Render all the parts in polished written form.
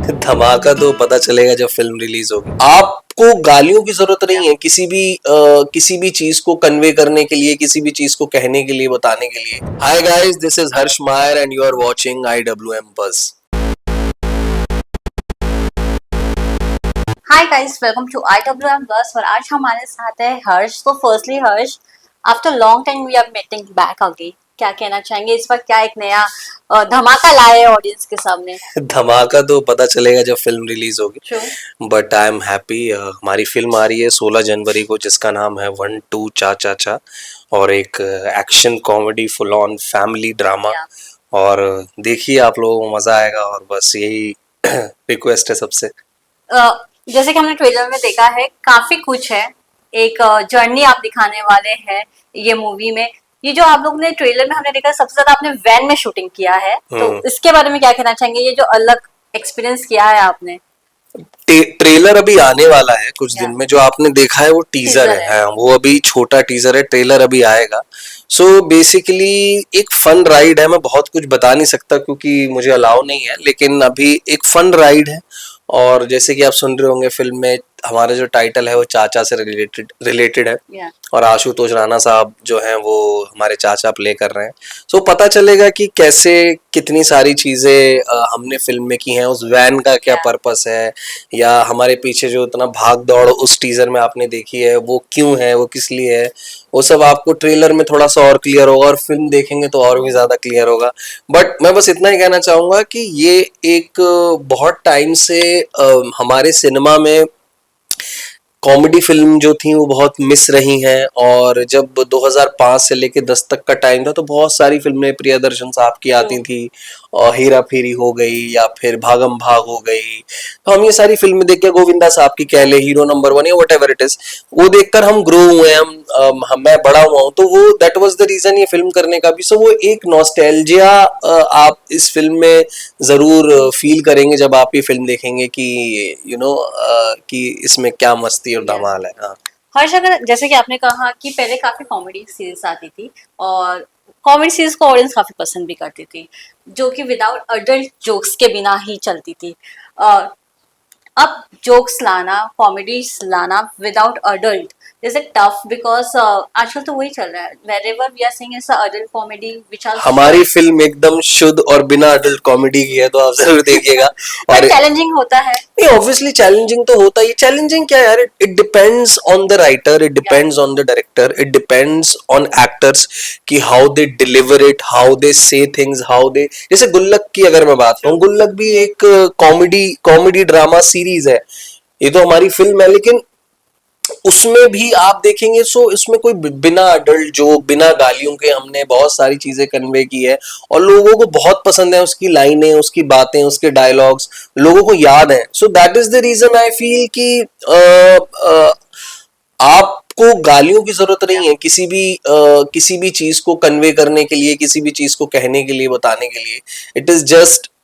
धमाका तो पता चलेगा जब फिल्म रिलीज होगी। आपको गालियों की जरूरत नहीं है किसी भी चीज को कन्वे करने के लिए, किसी भी चीज को कहने के लिए, बताने के लिए। Hi guys, this is Harsh Mayar and you are watching IWM buzz. Hi guys, welcome to IWM buzz. और आज हमारे साथ है हर्ष। तो firstly Harsh, after long time we are meeting back again. क्या कहना चाहेंगे इस बार? क्या एक नया धमाका लाए ऑडियंस के सामने? धमाका तो पता चलेगा जब फिल्म रिलीज होगी। True. But I am happy. हमारी फिल्म आ रही है 16 जनवरी को, जिसका नाम है 1 2 चा चा चा, और एक action comedy full on family drama. और देखिए, आप लोगों को मजा आएगा, और बस यही रिक्वेस्ट है सबसे। जैसे कि हमने ट्रेलर में देखा है, काफी कुछ है। एक जर्नी आप दिखाने वाले हैं ये मूवी में। ये जो आप लोग ने ट्रेलर में हमने देखा, सबसे ज्यादा आपने वैन में शूटिंग किया है, तो इसके बारे में क्या कहना चाहेंगे? ये जो अलग एक्सपीरियंस किया है आपने। ट्रेलर अभी आने वाला है कुछ दिन में। जो आपने देखा है वो टीजर है। हाँ, वो अभी छोटा टीजर है, ट्रेलर अभी आएगा। सो बेसिकली एक फन राइड है। मैं बहुत कुछ बता नहीं सकता क्योंकि मुझे अलाउ नहीं है, लेकिन अभी एक फन राइड है। और जैसे कि आप सुन रहे होंगे, फिल्म में हमारा जो टाइटल है वो चाचा से रिलेटेड है। और आशुतोष राणा साहब जो हैं वो हमारे चाचा प्ले कर रहे हैं। सो पता चलेगा कि कैसे कितनी सारी चीजें हमने फिल्म में की हैं, उस वैन का क्या पर्पस है, या हमारे पीछे जो इतना भाग दौड़ उस टीजर में आपने देखी है वो क्यों है, वो किस लिए है, वो सब आपको ट्रेलर में थोड़ा सा और क्लियर होगा, और फिल्म देखेंगे तो और भी ज्यादा क्लियर होगा। बट मैं बस इतना ही कहना चाहूंगा कि ये एक बहुत टाइम से हमारे सिनेमा में कॉमेडी फिल्म जो थी वो बहुत मिस रही हैं। और जब 2005 से लेके 10 तक का टाइम था तो बहुत सारी फिल्में प्रियदर्शन साहब की आती थी, और हेरा फेरी हो गई, या फिर भागम भाग हो गई। तो हम ये सारी फिल्में देख के, गोविंदा साहब की कह ले हीरो नंबर 1 या वट एवर इट इज, वो देखकर हम ग्रो हुए हैं। मैं बड़ा हुआ हूँ, तो वो दैट वाज द रीजन ये फिल्म करने का भी। सो वो एक नॉस्टैल्जिया आप इस फिल्म में जरूर फील करेंगे जब आप ये फिल्म देखेंगे कि कि इसमें क्या मस्ती और धमाल है। हाँ हर्ष, अगर जैसे कि आपने कहा कि पहले काफी कॉमेडी सीरीज आती थी, और कॉमेडी सीरीज को ऑडियंस काफी पसंद भी करती थी, जो कि विदाउट अडल्ट जोक्स के बिना ही चलती थी। और अब जोक्स लाना, कॉमेडी लाना without adult is it tough? Because आजकल तो वही चल रहा है, wherever we are seeing is adult comedy which are हमारी फिल्म एकदम शुद्ध और बिना अडल्ट कॉमेडी की है, तो आप जरूर देखिएगा। और चैलेंजिंग होता है। नहीं, ऑब्वियसली चैलेंजिंग तो होता ही। चैलेंजिंग क्या है यार, it depends on the writer, it depends on the director, it depends on actors कि how they deliver it, how they say things, how they. जैसे गुल्लक की अगर मैं बात करूं, गुल्लक भी एक कॉमेडी ड्रामा सीरीज है। ये तो हमारी फिल्म है, लेकिन उसमें भी आप देखेंगे सो इसमें कोई बिना अडल्ट जोक, बिना गालियों के हमने बहुत सारी चीजें कन्वे की है, और लोगों को बहुत पसंद है। उसकी लाइनें, उसकी बातें, उसके डायलॉग्स लोगों को याद है। So that is the reason I feel कि आपको गालियों की जरूरत नहीं है किसी भी चीज को कन्वे करने के लिए, किसी भी चीज को कहने के लिए, बताने के लिए। It is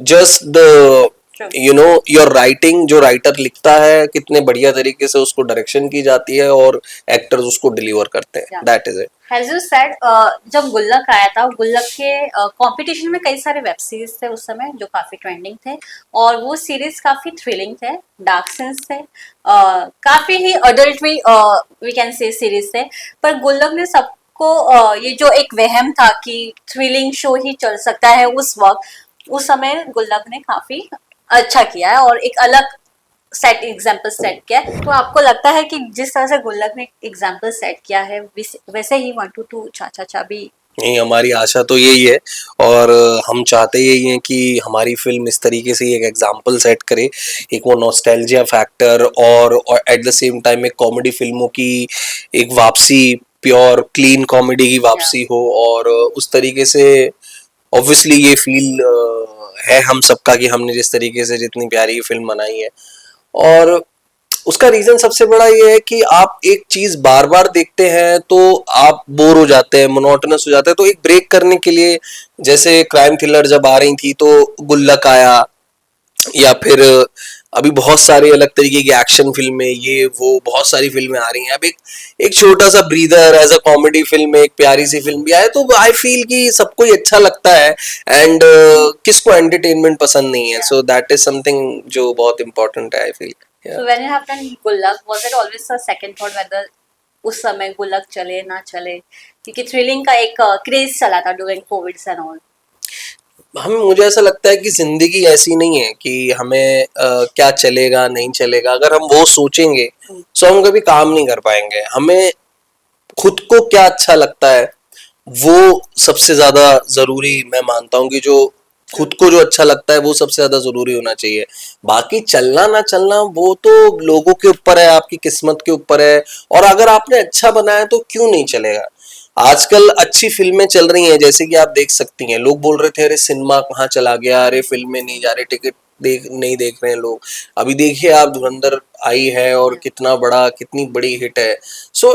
just the your writing. जो राइटर लिखता है कितने बढ़िया तरीके से उसको डायरेक्शन की जाती है, और एक्टर्स उसको डिलीवर करते हैं। That is it. As you said, जब गुल्लक आया था, गुल्लक के कंपटीशन में कई सारे वेब सीरीज थे उस समय जो काफी ट्रेंडिंग थे, और वो सीरीज काफी थ्रिलिंग थे, डार्क सेंस थे, काफी ही adult we can say series थे। पर गुल्लक ने सबको ये जो एक वहम था कि थ्रिलिंग शो ही चल सकता है उस वक्त, उस समय गुल्लक ने काफी अच्छा किया है और एक अलग एग्जाम्पल सेट किया है। तो आपको लगता है कि जिस तरह से गुल्लक ने एग्जाम्पल सेट किया है, वैसे ही 1 2 चा चा चा भी? नहीं, हमारी आशा तो यही है, और हम चाहते यही हैं कि हमारी फिल्म इस तरीके से एक एग्जाम्पल सेट करे, एक वो नॉस्टैल्जिया फैक्टर, और एट द सेम टाइम एक कॉमेडी फिल्मों की एक वापसी, प्योर क्लीन कॉमेडी की वापसी हो। और उस तरीके से ऑब्वियसली ये फील है हम सबका कि हमने जिस तरीके से जितनी प्यारी फिल्म बनाई है। और उसका रीजन सबसे बड़ा ये है कि आप एक चीज बार बार देखते हैं तो आप बोर हो जाते हैं, मोनोटोनस हो जाते हैं। तो एक ब्रेक करने के लिए, जैसे क्राइम थ्रिलर जब आ रही थी तो गुल्लक आया, या फिर अभी बहुत सारे अलग तरीके की एक्शन फिल्में, ये वो बहुत सारी फिल्में आ रही हैं। अब एक एक छोटा सा breather as a comedy film, एक प्यारी सी फिल्म भी आए, तो आई फील कि सबको ही अच्छा लगता है। एंड किसको एंटरटेनमेंट पसंद नहीं है, Yeah. So that is something जो बहुत इंपॉर्टेंट है I feel. So when you have done गुल्लक, was it always a second thought whether उस समय गुल्लक चले ना चले, क्योंकि थ्रिलिंग का एक क्रेज चला था ड्यूरिंग कोविड एंड ऑल। हम मुझे ऐसा लगता है कि जिंदगी ऐसी नहीं है कि हमें क्या चलेगा नहीं चलेगा। अगर हम वो सोचेंगे तो हम कभी काम नहीं कर पाएंगे। हमें खुद को क्या अच्छा लगता है वो सबसे ज्यादा जरूरी मैं मानता हूँ, कि जो खुद को जो अच्छा लगता है वो सबसे ज्यादा जरूरी होना चाहिए। बाकी चलना ना चलना वो तो लोगों के ऊपर है, आपकी किस्मत के ऊपर है। और अगर आपने अच्छा बनाया तो क्यों नहीं चलेगा। आजकल अच्छी फिल्में चल रही हैं, जैसे कि आप देख सकती हैं, लोग बोल रहे थे अरे सिनेमा कहाँ चला गया, अरे फिल्में नहीं जा रहे, टिकट देख रहे हैं लोग। अभी देखिए आप, धुरंधर आई है और कितनी बड़ी हिट है। सो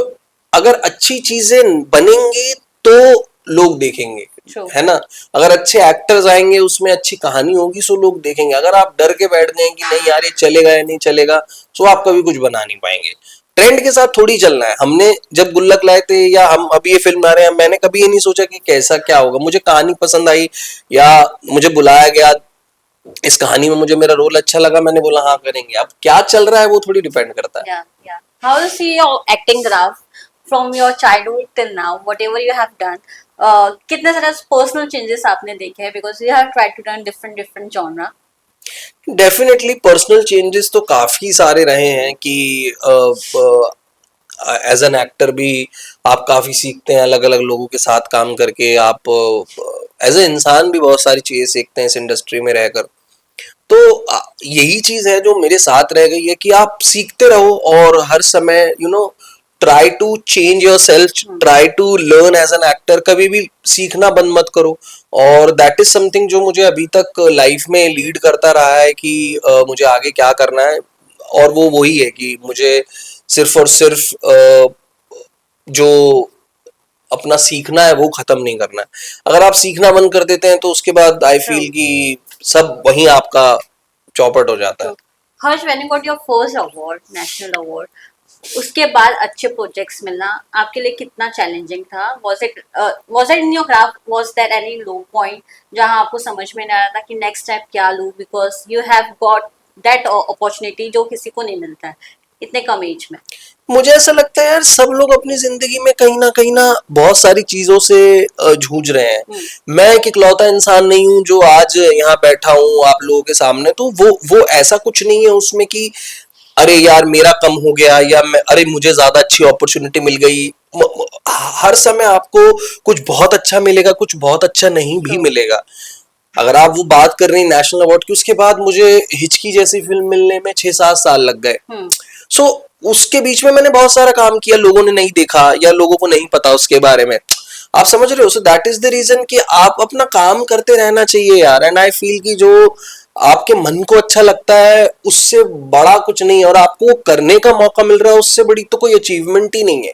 अगर अच्छी चीजें बनेंगी तो लोग देखेंगे, True. है ना। अगर अच्छे एक्टर्स आएंगे, उसमें अच्छी कहानी होगी, सो लोग देखेंगे। अगर आप डर के बैठ गए कि नहीं यार ये चलेगा या नहीं चलेगा, सो आप कभी कुछ बना नहीं पाएंगे। ट्रेंड के साथ थोड़ी चलना है। हमने जब गुल्लक लाए थे, या हम अभी ये फिल्म ला रहे हैं, मैंने कभी ये नहीं सोचा कि कैसा क्या होगा। मुझे कहानी पसंद आई, या मुझे बुलाया गया, इस कहानी में मुझे मेरा रोल अच्छा लगा, मैंने बोला हाँ करेंगे। अब क्या चल रहा है वो थोड़ी डिपेंड करता है। Yeah, yeah. How you see your acting graph from your childhood till now, whatever you have done? कितने सारे पर्सनल चेंजेस आपने देखे हैं, because you have tried to done different different genre. Definitely personal changes तो काफी सारे रहे हैं कि एज एन एक्टर भी आप काफी सीखते हैं, अलग अलग लोगों के साथ काम करके। आप एज ए इंसान भी बहुत सारी चीजें सीखते हैं इस इंडस्ट्री में रहकर। तो यही चीज है जो मेरे साथ रह गई है, कि आप सीखते रहो और हर समय try to change yourself, try to learn as an actor. कभी भी सीखना बंद मत करो। और दैट इज समथिंग जो मुझे अभी तक लाइफ में लीड करता रहा है कि मुझे आगे क्या करना है। और वो वही है कि मुझे सिर्फ और सिर्फ जो अपना सीखना है वो खत्म नहीं करना है। अगर आप सीखना बंद कर देते हैं तो उसके बाद आई फील कि सब वहीं आपका चौपट हो जाता है। Harsh, when you got your first award, national award, उसके बाद अच्छे प्रोजेक्ट्स मिलना आपके लिए कितना चैलेंजिंग था? Was it in your craft, was there any low point जहां आपको समझ में नहीं आ रहा था कि नेक्स्ट स्टेप क्या लूं, because you have got that opportunity जो किसी को नहीं मिलता है इतने कम एज में। मुझे ऐसा लगता है यार, सब लोग अपनी जिंदगी में कहीं ना बहुत सारी चीजों से जूझ रहे हैं। मैं एक इकलौता इंसान नहीं हूं जो आज यहाँ बैठा हूँ आप लोगों के सामने। तो वो ऐसा कुछ नहीं है उसमें कि अरे यार मेरा कम हो गया, या अरे मुझे ज्यादा अच्छी अपॉर्चुनिटी मिल गई। हर समय आपको कुछ बहुत अच्छा मिलेगा, कुछ बहुत अच्छा नहीं भी मिलेगा। अगर आप वो बात कर रही हैं नेशनल अवार्ड की, उसके बाद मुझे हिचकी जैसी फिल्म मिलने में 6-7 साल लग गए। सो उसके बीच में मैंने बहुत सारा काम किया, लोगों ने नहीं देखा या लोगों को नहीं पता उसके बारे में। आप समझ रहे हो। So that is the reason कि आप अपना काम करते रहना चाहिए यार। एंड आई फील कि जो आपके मन को अच्छा लगता है उससे बड़ा कुछ नहीं है, और आपको करने का मौका मिल रहा है उससे बड़ी तो कोई अचीवमेंट ही नहीं है।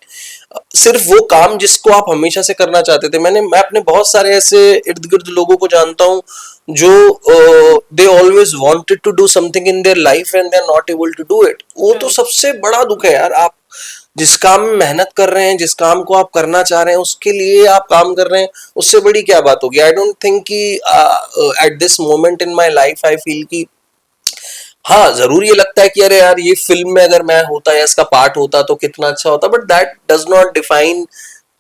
सिर्फ वो काम जिसको आप हमेशा से करना चाहते थे। मैं अपने बहुत सारे ऐसे इर्द गिर्द लोगों को जानता हूँ जो they always wanted to do something in their life and they are not able to do it. वो तो सबसे बड़ा दुख है यार। आप जिस काम में मेहनत कर रहे हैं, जिस काम को आप करना चाह रहे हैं, उसके लिए आप काम कर रहे हैं, उससे बड़ी क्या बात होगी। आई डोंट थिंक कि at this moment in my life I feel कि हाँ जरूर ये लगता है कि अरे यार ये फिल्म में अगर मैं होता या इसका पार्ट होता तो कितना अच्छा होता। But that does not define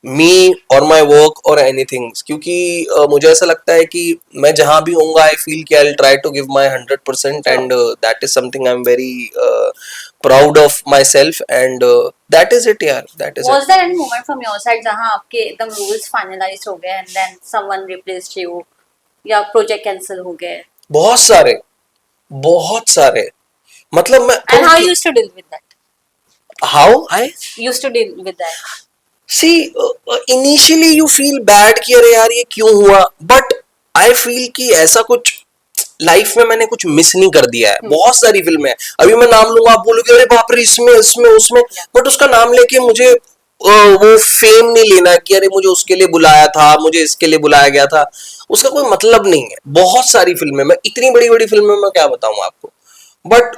मी और माई वर्क और एनीथिंग। क्योंकि मुझे ऐसा लगता है कि मैं जहां भी होऊंगा आई फील कि I try to give my 100%। And that is something I am very proud of myself. And that is it यार, that is Was there any moment from your side जहां आपके एकदम rules finalise हो गए and then someone replaced you, या project cancel हो गए? बहुत सारे, बहुत सारे। मतलब मैं and how you used to deal with that? How I used to deal with that? See initially you feel bad कि अरे यार ये क्यों हुआ। बट आई फील कि ऐसा कुछ लाइफ में मैंने कुछ मिस नहीं कर दिया है। बहुत सारी फिल्में हैं, अभी मैं नाम लूंगा आप बोलोगे अरे बाप रे इसमें इसमें उसमें। बट उसका नाम लेके मुझे वो फेम नहीं लेना कि अरे मुझे उसके लिए बुलाया था, मुझे इसके लिए बुलाया गया था। उसका कोई मतलब नहीं है। बहुत सारी फिल्में, मैं इतनी बड़ी बड़ी फिल्में मैं क्या बताऊं आपको। बट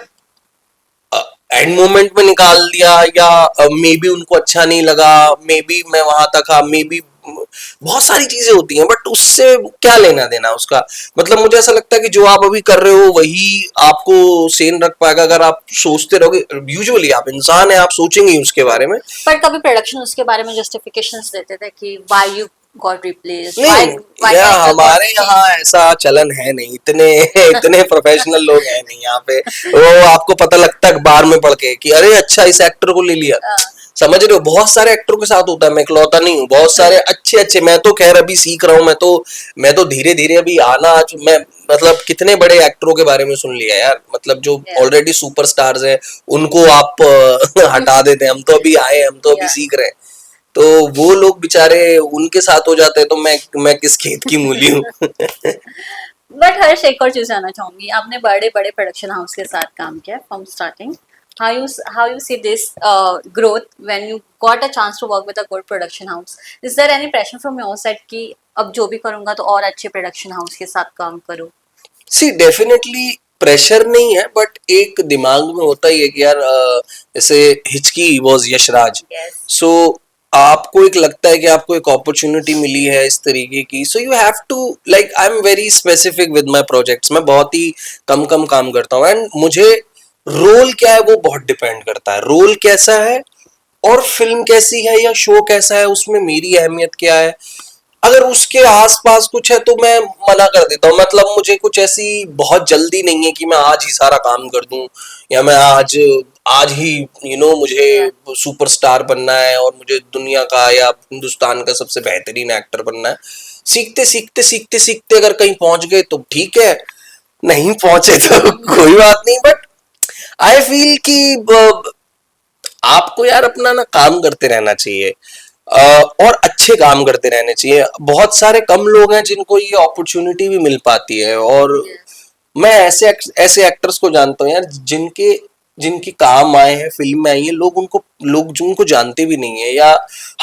एंड मोमेंट में निकाल दिया, या मे बी उनको अच्छा नहीं लगा, मे बी मैं वहां तक, मे बी बहुत सारी चीजें होती हैं, बट उससे क्या लेना देना उसका। मतलब मुझे ऐसा लगता है कि जो आप अभी कर रहे हो वही आपको सेन रख पाएगा। अगर आप सोचते रहोगे, यूजुअली आप इंसान है, आप सोचेंगे ही उसके बारे में। पर कभी प्रोडक्शन उसके बारे में जस्टिफिकेशंस देते थे कि व्हाई यू गॉट रिप्लेस्ड, नहीं, व्हाई या टाइटल गॉट हमारे यहाँ चेंज। ऐसा चलन है नहीं, इतने इतने प्रोफेशनल लोग हैं नहीं यहाँ पे। वो आपको पता लगता है अखबार में पढ़ के कि अरे अच्छा इस एक्टर को ले लिया। समझ रहे हो, बहुत सारे एक्टरों के साथ होता है, मैं इकलौता नहीं हूँ, बहुत सारे अच्छे अच्छे। मैं तो खैर अभी सीख रहा हूँ, मैं तो धीरे धीरे अभी आना, आज मैं मतलब कितने बड़े एक्टरों के बारे में सुन लिया यार, मतलब जो ऑलरेडी सुपरस्टार्स हैं उनको आप हटा देते हैं। हम तो अभी आए हैं, हम तो अभी सीख रहे हैं। तो वो लोग बेचारे उनके साथ हो जाते हैं, तो मैं किस खेत की मूली हूँ। बट हर्ष, एक और चीज जानना चाहूंगी, आपने बड़े बड़े प्रोडक्शन हाउस के साथ काम किया from starting. How you see this growth when you got a chance to work with a good production house? Is there any pressure from your side कि अब जो भी करूंगा तो और अच्छे प्रोडक्शन हाउस के साथ काम करूं? सी डेफिनेटली प्रेशर नहीं है, बट एक दिमाग में होता ही है कि यार जैसे हिचकी वॉज यशराज। यस। सो आपको एक लगता है कि आपको एक अपॉर्चुनिटी मिली है इस तरीके की, so you have to, like I am very specific with my projects. मैं बहुत ही कम कम काम करता हूँ, एंड मुझे रोल क्या है वो बहुत डिपेंड करता है। रोल कैसा है और फिल्म कैसी है या शो कैसा है, उसमें मेरी अहमियत क्या है। अगर उसके आसपास कुछ है तो मैं मना कर देता हूँ। मतलब मुझे कुछ ऐसी बहुत जल्दी नहीं है कि मैं आज ही सारा काम कर दूं, या मैं आज आज ही मुझे सुपरस्टार बनना है और मुझे दुनिया का या हिंदुस्तान का सबसे बेहतरीन एक्टर बनना है। सीखते सीखते सीखते सीखते अगर कहीं पहुंच गए तो ठीक है, नहीं पहुंचे तो कोई बात नहीं। बट आई फील कि आपको यार अपना ना काम करते रहना चाहिए, और अच्छे काम करते रहने चाहिए। बहुत सारे कम लोग हैं जिनको ये अपॉर्चुनिटी भी मिल पाती है, और यस। मैं ऐसे एक्टर्स को जानता हूँ यार, जिनकी काम आए हैं, फिल्म में आई है, लोग जो उनको जानते भी नहीं है, या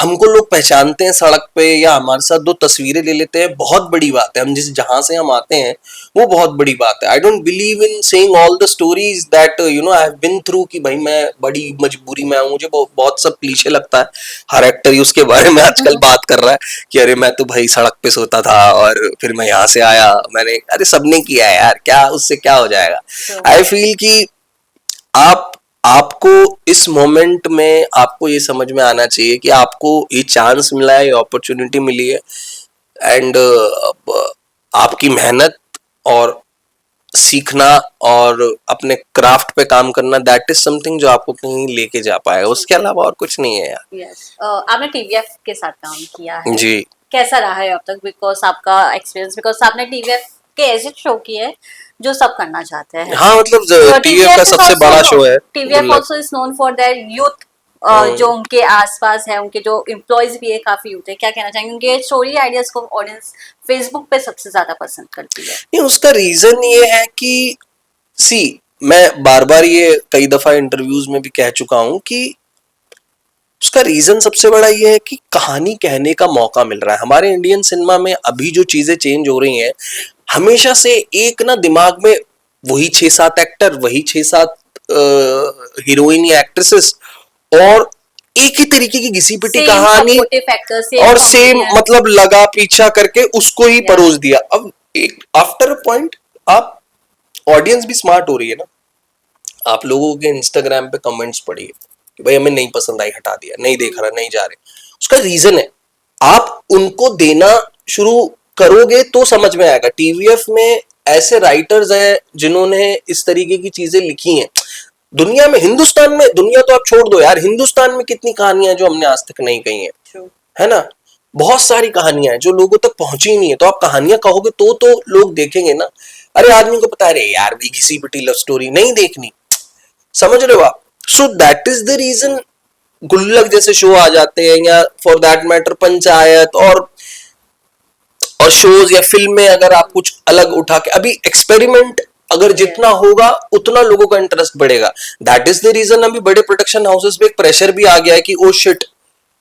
हमको लोग पहचानते हैं सड़क पे, या हमारे साथ दो तस्वीरें ले लेते हैं, बहुत बड़ी बात है। हम जिस जहां से हम आते हैं वो बहुत बड़ी बात है। I don't believe in saying all the stories that I have been through, कि भाई मैं बड़ी मजबूरी में हूँ। मुझे बहुत सब क्लीशे लगता है, हर एक्टर ही उसके बारे में आजकल बात कर रहा है कि अरे मैं तो भाई सड़क पे सोता था और फिर मैं यहाँ से आया। मैंने, अरे सबने किया है यार, क्या उससे क्या हो जाएगा। आई फील कि आप आपको इस मोमेंट में आपको ये समझ में आना चाहिए कि आपको ये चांस मिला है, ये अपॉर्चुनिटी मिली है, एंड आपकी मेहनत और सीखना और अपने क्राफ्ट पे काम करना, दैट इज समथिंग जो आपको कहीं लेके जा पाएगा। उसके अलावा और कुछ नहीं है यार। यस। आपने टीवीएफ के साथ काम किया है, जी कैसा रहा है अब तक? बिकॉज आपका एक्सपीरियंस, बिकॉज आपने टीवीएफ के ऐसे शो किए हैं जो सब करना चाहते हैं। हाँ, मतलब तो टीवीएफ का सबसे बड़ा शो है टीवीएफ गुल्लक। Also is known for their youth, जो उनके आसपास है, उनके जो एम्प्लॉयज भी है काफी यूथ है। क्या कहना चाहेंगे? उनके स्टोरी आइडियाज को ऑडियंस फेसबुक पे सबसे ज्यादा पसंद करती है। नहीं, उसका रीजन ये है कि सी, मैं बार बार ये कई दफा इंटरव्यूज में भी कह चुका हूं कि उसका रीजन सबसे बड़ा ये है कि कहानी कहने का मौका मिल रहा है। हमारे इंडियन सिनेमा में अभी जो चीजें चेंज हो रही हैं, हमेशा से एक ना दिमाग में वही 6-7 एक्टर, वही 6-7 हीरोइन या एक्ट्रेसेस, और एक ही तरीके की घिसी पिटी सेम कहानी, सपोर्टिव फैक्टर, सेम और सेम कॉमेडियन। मतलब लगा पीछा करके उसको ही या परोस दिया। अब एक आफ्टर अ पॉइंट, आप ऑडियंस भी स्मार्ट हो रही है ना। आप लोगों के इंस्टाग्राम पे कमेंट्स पढ़िए कि भाई हमें नहीं पसंद आई, हटा दिया, नहीं देख रहा, नहीं जा रहे। उसका रीजन है, आप उनको देना शुरू करोगे तो समझ में आएगा। टीवीएफ में ऐसे राइटर्स हैं जिन्होंने इस तरीके की चीजें लिखी हैं। दुनिया में, हिंदुस्तान में, दुनिया तो आप छोड़ दो यार, हिंदुस्तान में कितनी कहानियां जो हमने आज तक नहीं कही हैं, ट्रू। है ना। बहुत सारी कहानियां हैं जो लोगों तक पहुंची ही नहीं है। तो आप कहानियां कहोगे तो लोग देखेंगे ना। अरे आदमी को पता है, अरे यार भी घिसी पिटी लव स्टोरी नहीं देखनी, समझ रहे हो आप। So that is the reason Gullak जैसे शो आ जाते हैं, या फॉर दैट मैटर पंचायत, और शोज या फिल्म में अगर आप कुछ अलग उठा के, अभी एक्सपेरिमेंट अगर जितना होगा उतना लोगों का इंटरेस्ट बढ़ेगा। दैट इज द रीजन अभी बड़े प्रोडक्शन हाउसेस पे एक प्रेशर भी आ गया है कि ओ शिट,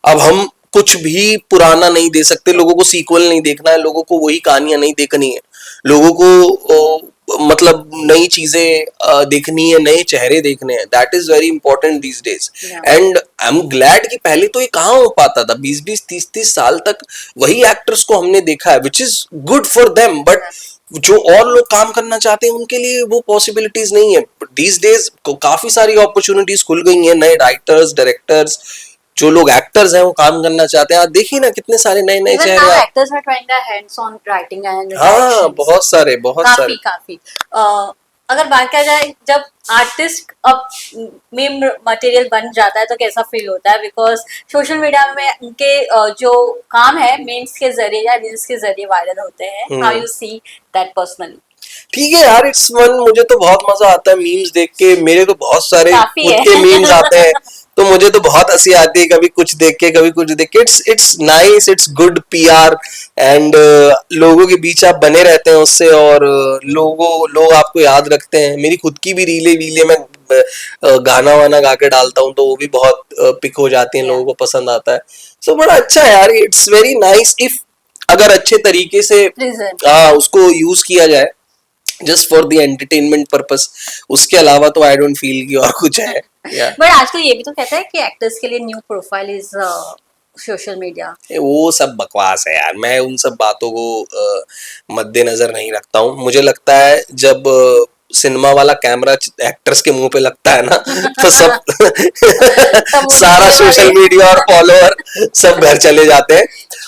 अब हम कुछ भी पुराना नहीं दे सकते। लोगों को सीक्वल नहीं देखना है, लोगों को वही कहानियां नहीं देखनी है, लोगों को मतलब नई चीजें देखनी है, नए चेहरे देखने हैं, that is very important these days. And I am glad कि पहले तो ये कहाँ हो पाता था, 20-20 30-30 साल तक वही एक्टर्स को हमने देखा है, which is good for them. But जो और लोग काम करना चाहते हैं उनके लिए वो पॉसिबिलिटीज नहीं है. दीज डेज काफी सारी अपॉर्चुनिटीज खुल गई हैं, नए राइटर्स, डायरेक्टर्स, जो लोग एक्टर्स हैं वो काम करना चाहते हैं. आप देखिए ना कितने सारे नए नए Even चेहरे now actors are trying their hands on writing and हाँ directions. बहुत सारे बहुत काफी सारे. काफी अगर बात किया जाए जब आर्टिस्ट अब मीम मटेरियल बन जाता है तो कैसा फील होता है, बिकॉज सोशल मीडिया में उनके जो काम है मीम्स के जरिए या रील्स के जरिए वायरल होते हैं. How you see that personally? ठीक है यार, इट्स फन. मुझे तो बहुत मजा आता है मीम्स देख के. मेरे तो बहुत सारे काफी खुद है. के मीम्स आते हैं तो मुझे तो बहुत हंसी आती है, कभी कुछ देख के कभी कुछ देख के. It's nice, it's good PR. And लोगों के बीच आप बने रहते हैं उससे, और लोग आपको याद रखते हैं. मेरी खुद की भी रीले वीले में गाना वाना गा के डालता हूँ तो वो भी बहुत पिक हो जाती हैं, लोगों को पसंद आता है. सो बड़ा अच्छा है यार, इट्स वेरी नाइस इफ अगर अच्छे तरीके से उसको यूज किया जाए just for the entertainment purpose. उसके अलावा तो आई डोंट फील कि और कुछ है. बट आजकल ये भी तो कहता है कि एक्टर्स के लिए new profile is social media. वो सब बकवास है यार. मैं उन सब बातों को मद्देनजर नहीं रखता हूँ. मुझे लगता है जब सिनेमा वाला कैमरा एक्टर्स के मुंह पे लगता है ना तो सब सारा सोशल मीडिया और फॉलोअर सब घर चले जाते हैं.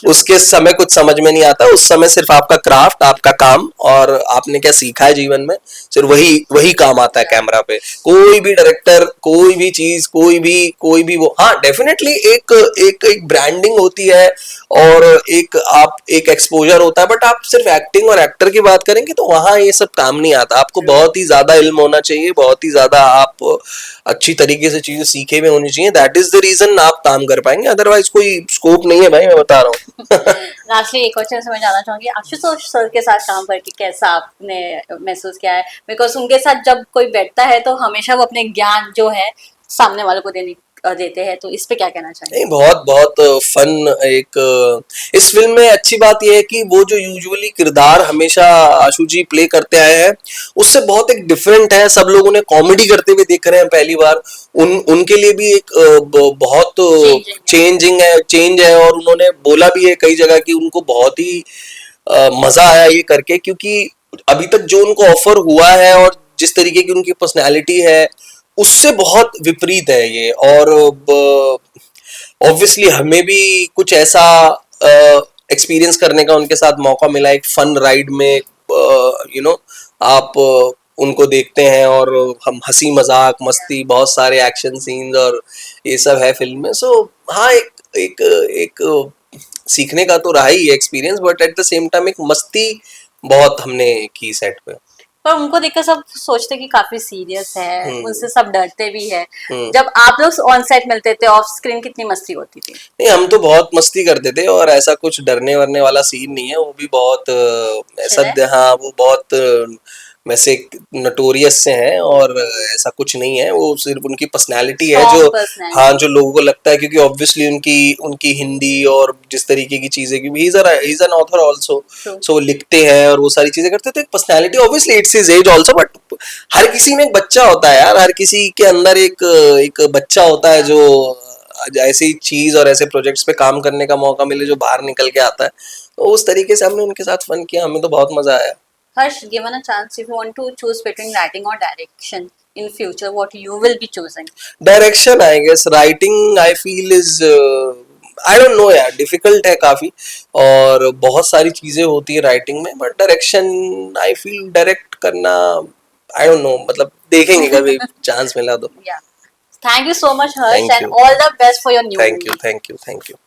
उसके समय कुछ समझ में नहीं आता. उस समय सिर्फ आपका क्राफ्ट, आपका काम और आपने क्या सीखा है जीवन में, सिर्फ वही काम आता है कैमरा पे. कोई भी डायरेक्टर, कोई भी चीज, कोई भी वो, हाँ डेफिनेटली एक एक एक ब्रांडिंग होती है और एक एक्सपोजर होता है. बट आप सिर्फ एक्टिंग और एक्टर की बात करेंगे तो वहां ये सब काम नहीं आता. आपको बहुत ही ज्यादा इल्म होना चाहिए, बहुत ही ज्यादा आप अच्छी तरीके से चीजें सीखे हुए होनी चाहिए. दैट इज द रीजन आप काम कर पाएंगे, अदरवाइज कोई स्कोप नहीं है भाई, मैं बता रहा हूँ. लास्टली एक क्वेश्चन से मैं जानना चाहूंगी, आशुतोष सर के साथ काम करके कैसा आपने महसूस किया है? बिकॉज उनके साथ जब कोई बैठता है तो हमेशा वो अपने ज्ञान जो है सामने वालों को देते हैं, तो इस पे क्या कहना चाहिए? नहीं, बहुत बहुत फन. इस फिल्म में अच्छी बात यह है कि वो जो यूजुअली किरदार हमेशा आशु जी प्ले करते आए हैं उससे बहुत एक डिफरेंट है. सब लोग उन्हें कॉमेडी करते हुए देख रहे हैं पहली बार. उनके लिए भी एक बहुत चेंज है. और उन्होंने बोला भी है कई जगह कि उनको बहुत ही मजा आया ये करके, क्योंकि अभी तक जो उनको ऑफर हुआ है और जिस तरीके की उनकी पर्सनैलिटी है उससे बहुत विपरीत है ये. और ऑब्वियसली हमें भी कुछ ऐसा एक्सपीरियंस करने का उनके साथ मौका मिला, एक फन राइड में. आप उनको देखते हैं और हम हंसी मजाक मस्ती, बहुत सारे एक्शन सीन्स और ये सब है फिल्म में. सो हाँ, एक सीखने का तो रहा ही experience, but at the same time एक मस्ती बहुत हमने की सेट पे. पर उनको देखकर सब सोचते कि काफी सीरियस है, उनसे सब डरते भी है. जब आप लोग ऑन सेट मिलते थे ऑफ स्क्रीन कितनी मस्ती होती थी? नहीं, हम तो बहुत मस्ती करते थे और ऐसा कुछ डरने वरने वाला सीन नहीं है. वो भी बहुत ऐसा, हाँ वो बहुत वैसे नटोरियस से हैं और ऐसा कुछ नहीं है. वो सिर्फ उनकी पर्सनालिटी है जो, हाँ, जो लोगों को लगता है, क्योंकि ऑब्वियसली उनकी हिंदी और जिस तरीके की चीजें, क्योंकि he is an author also, so वो लिखते हैं और वो सारी चीजें करते हैं, तो एक personality obviously it's his age also. But हर किसी में एक बच्चा होता है यार, हर किसी के अंदर एक बच्चा होता है जो ऐसी चीज और ऐसे प्रोजेक्ट्स पे काम करने का मौका मिले जो बाहर निकल के आता है. तो उस तरीके से हमने उनके साथ फन किया, हमें तो बहुत मजा आया. Harsh, given a chance, if you want to choose between writing or direction in future, what you will be choosing? Direction, I guess. Writing, I feel is I don't know यार, difficult है काफी और बहुत सारी चीजें होती है writing में. But direction I feel direct करना, आई डोंट नो, मतलब देखेंगे कभी चांस मिला तो. Yeah. Thank you so much, Harsh, Thank and you. all the best for your new Thank you, movie. thank you, thank you.